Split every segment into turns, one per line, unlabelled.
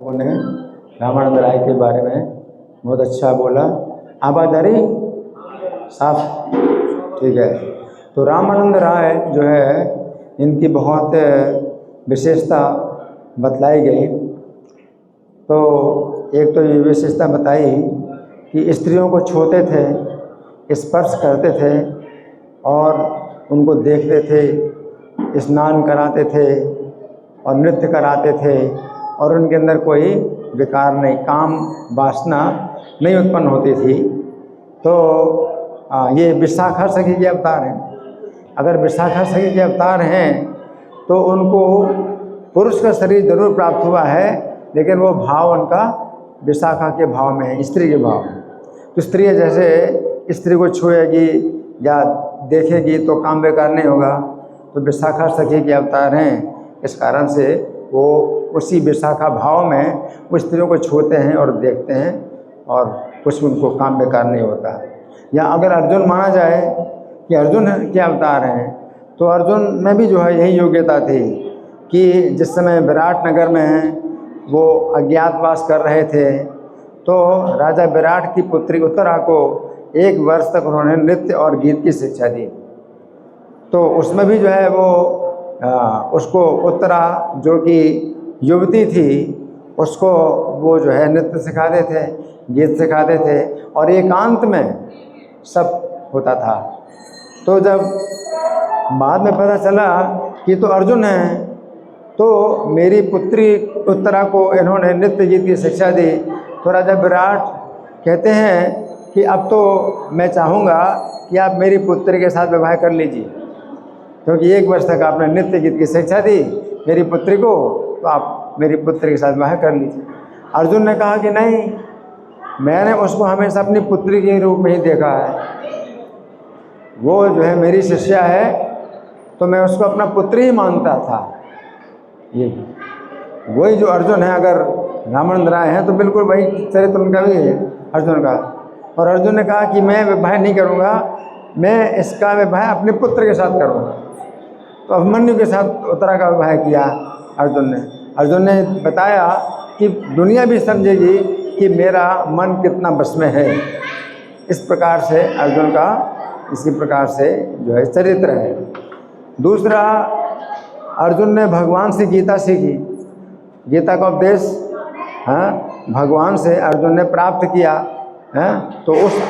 लोगों ने रामानंद राय के बारे में बहुत अच्छा बोला। आवाज़ आ रही साफ? ठीक है। तो रामानंद राय जो है इनकी बहुत विशेषता बतलाई गई। तो एक तो ये विशेषता बताई कि स्त्रियों को छूते थे, स्पर्श करते थे और उनको देखते थे, स्नान कराते थे और नृत्य कराते थे और उनके अंदर कोई विकार नहीं, काम वासना नहीं उत्पन्न होती थी। तो ये विशाखा सखी के अवतार हैं। अगर विशाखा सखी के अवतार हैं तो उनको पुरुष का शरीर जरूर प्राप्त हुआ है, लेकिन वो भाव उनका विशाखा के भाव में है, स्त्री के भाव में। तो स्त्री जैसे स्त्री को छुएगी या देखेगी तो काम बेकार नहीं होगा। तो विशाखा सखी के अवतार हैं, इस कारण से वो उसी विशाखा भाव में वो स्त्रियों को छूते हैं और देखते हैं और कुछ उनको काम बेकार नहीं होता। या अगर अर्जुन माना जाए कि अर्जुन के अवतार हैं, तो अर्जुन में भी जो है यही योग्यता थी कि जिस समय विराट नगर में वो अज्ञातवास कर रहे थे, तो राजा विराट की पुत्री उत्तरा को 1 वर्ष तक उन्होंने नृत्य और गीत की शिक्षा दी। तो उसमें भी जो है वो उसको उत्तरा जो कि युवती थी, उसको वो जो है नृत्य सिखाते थे, गीत सिखाते थे और एकांत में सब होता था। तो जब बाद में पता चला कि तो अर्जुन है, तो मेरी पुत्री उत्तरा को इन्होंने नृत्य गीत की शिक्षा दी, तो राजा विराट कहते हैं कि अब तो मैं चाहूँगा कि आप मेरी पुत्री के साथ विवाह कर लीजिए, क्योंकि 1 वर्ष तक आपने नृत्य गीत की शिक्षा दी मेरी पुत्री को, तो आप मेरी पुत्री के साथ विवाह कर लीजिए। अर्जुन ने कहा कि नहीं, मैंने उसको हमेशा अपनी पुत्री के रूप में ही देखा है, वो जो है मेरी शिष्या है, तो मैं उसको अपना पुत्र ही मानता था। ये वही जो अर्जुन है, अगर रामानंद राय हैं तो बिल्कुल वही चरित्र उनका भी है अर्जुन का। और अर्जुन ने कहा कि मैं विवाह नहीं करूँगा, मैं इसका विवाह अपने पुत्र के साथ करूँगा। तो अभिमन्यु के साथ उत्तरा का विवाह किया अर्जुन ने बताया कि दुनिया भी समझेगी कि मेरा मन कितना बस में है। इस प्रकार से अर्जुन का इसी प्रकार से जो है चरित्र है। दूसरा, अर्जुन ने भगवान से गीता सीखी, गीता का उपदेश भगवान से अर्जुन ने प्राप्त किया है। तो उस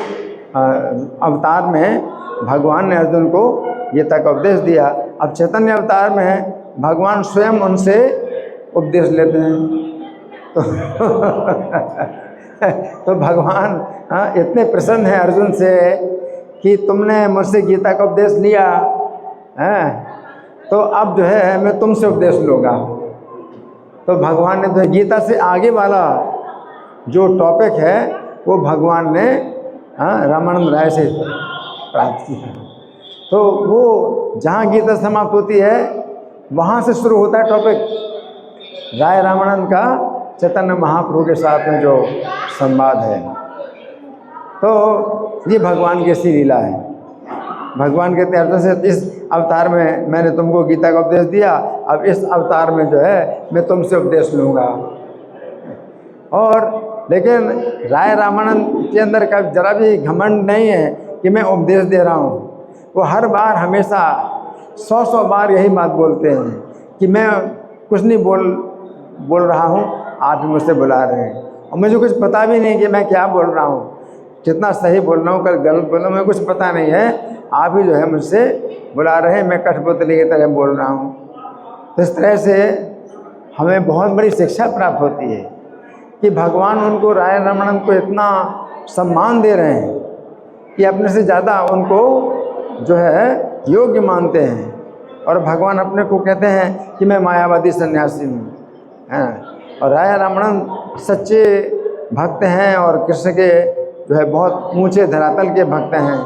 अवतार में भगवान ने अर्जुन को गीता का उपदेश दिया। अब चैतन्य अवतार में भगवान स्वयं उनसे उपदेश लेते हैं। तो भगवान इतने प्रसन्न हैं अर्जुन से कि तुमने मुझसे गीता का उपदेश लिया है, तो अब जो है मैं तुमसे उपदेश लूँगा। तो भगवान ने तो गीता से आगे वाला जो टॉपिक है वो भगवान ने रामानंद राय से प्राप्त किया। तो वो जहाँ गीता समाप्त होती है वहाँ से शुरू होता है टॉपिक राय रामानंद का चैतन्य महाप्रभु के साथ में जो संवाद है। तो ये भगवान की ऐसी लीला है। भगवान कहते हैं अर्जुन से, इस अवतार में मैंने तुमको गीता का उपदेश दिया, अब इस अवतार में जो है मैं तुमसे उपदेश लूँगा। और लेकिन राय रामानंद के अंदर का जरा भी घमंड नहीं है कि मैं उपदेश दे रहा हूँ। वो हर बार हमेशा 100 बार यही बात बोलते हैं कि मैं कुछ नहीं बोल रहा हूँ, आप ही मुझसे बुला रहे हैं और मुझे कुछ पता भी नहीं कि मैं क्या बोल रहा हूँ, कितना सही बोल रहा हूँ, कल गलत बोल रहा हूँ, मुझे कुछ पता नहीं है, आप ही जो है मुझसे बुला रहे हैं, मैं कठपुतली की तरह बोल रहा हूँ। तो इस तरह से हमें बहुत बड़ी शिक्षा प्राप्त होती है कि भगवान उनको राय रामानंद को इतना सम्मान दे रहे हैं कि अपने से ज़्यादा उनको जो है योग्य मानते हैं। और भगवान अपने को कहते हैं कि मैं मायावादी सन्यासी हूँ। और राय रामानंद सच्चे भक्त हैं और कृष्ण के जो है बहुत ऊंचे धरातल के भक्त हैं,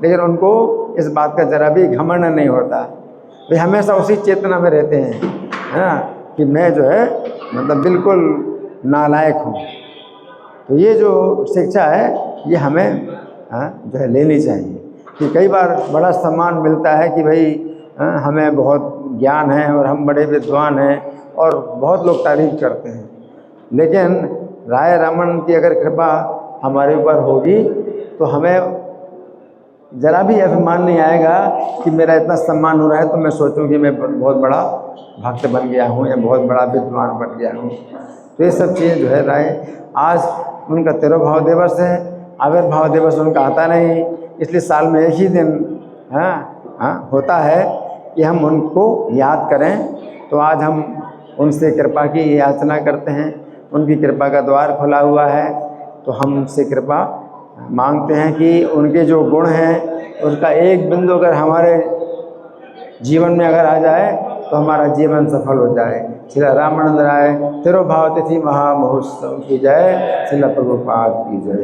लेकिन उनको इस बात का जरा भी घमंड नहीं होता। वे हमेशा उसी चेतना में रहते हैं कि मैं जो है मतलब बिल्कुल नालायक हूँ। तो ये जो शिक्षा है ये हमें जो है लेनी चाहिए कि कई बार बड़ा सम्मान मिलता है कि भाई हमें बहुत ज्ञान है और हम बड़े विद्वान हैं और बहुत लोग तारीफ करते हैं, लेकिन राय रामानंद की अगर कृपा हमारे ऊपर होगी तो हमें ज़रा भी अभिमान नहीं आएगा कि मेरा इतना सम्मान हो रहा है तो मैं सोचूं कि मैं बहुत बड़ा भक्त बन गया हूँ या बहुत बड़ा विद्वान बन गया हूँ। तो ये सब चीज़ें जो है राय, आज उनका तिरुभाव दिवस है, आविर्भाव दिवस उनका आता नहीं, इसलिए साल में एक ही दिन होता है कि हम उनको याद करें। तो आज हम उनसे कृपा की याचना करते हैं, उनकी कृपा का द्वार खुला हुआ है, तो हम उनसे कृपा मांगते हैं कि उनके जो गुण हैं उसका एक बिंदु अगर हमारे जीवन में अगर आ जाए तो हमारा जीवन सफल हो जाए। श्री रामानंद राय तिरुभाव तिथि महामहोत्सव की जय। श्रील प्रभुपाद की जय।